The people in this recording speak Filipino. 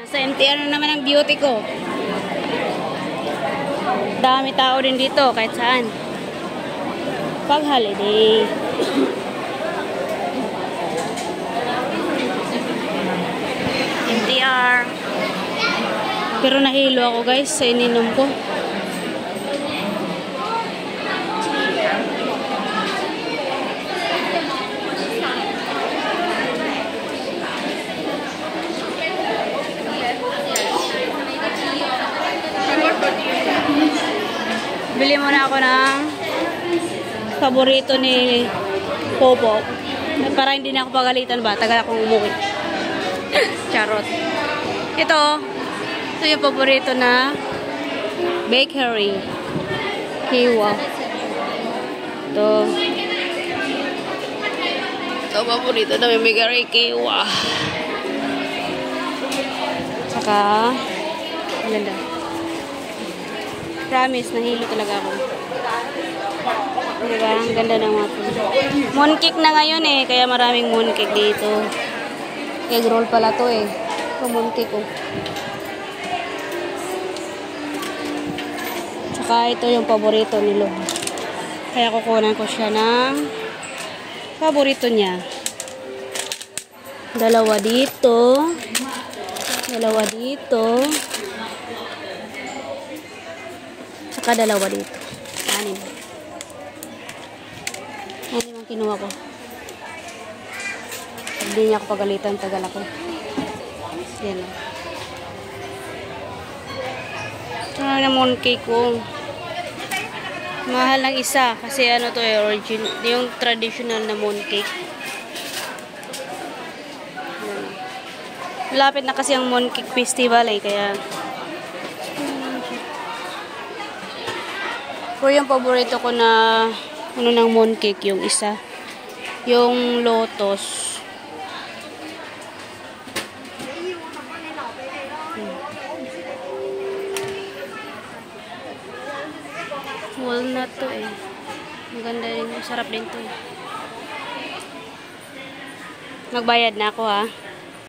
Sa MTR na naman ang beauty ko. Dami tao din dito kahit saan. Pag holiday. MTR. Pero nahilo ako guys sa ininom ko. Bili muna ako ng paborito ni Popo. Para hindi na ako pagalitan ba? Tagal akong umuwi. Charot. Ito yung paborito na bakery. Kiwa. Ito paborito na bakery. Kiwa. Saka, ganda. Promise, nahilo talaga ako. Diba? Ang ganda ng mga mooncake na ngayon eh. Kaya maraming mooncake dito. Egg roll pala to eh. Ito mooncake oh. Tsaka ito yung paborito ni Lo. Kaya kukunan ko siya ng paborito niya. Dalawa dito. Dalawa dito. Tsaka dalawa dito. Anim. Anim ang kinuha ko. Pag di niya ako pagalitan, tagal ako. Yan lang. Ito na mooncake ko. Mahal ng isa. Kasi ano to eh, yung traditional na mooncake. Lapit na kasi ang mooncake festival eh. Kaya pero yung paborito ko na ano ng mooncake, yung isa. Yung lotus. Walnut to eh. Maganda rin. Masarap din to eh. Magbayad na ako ha.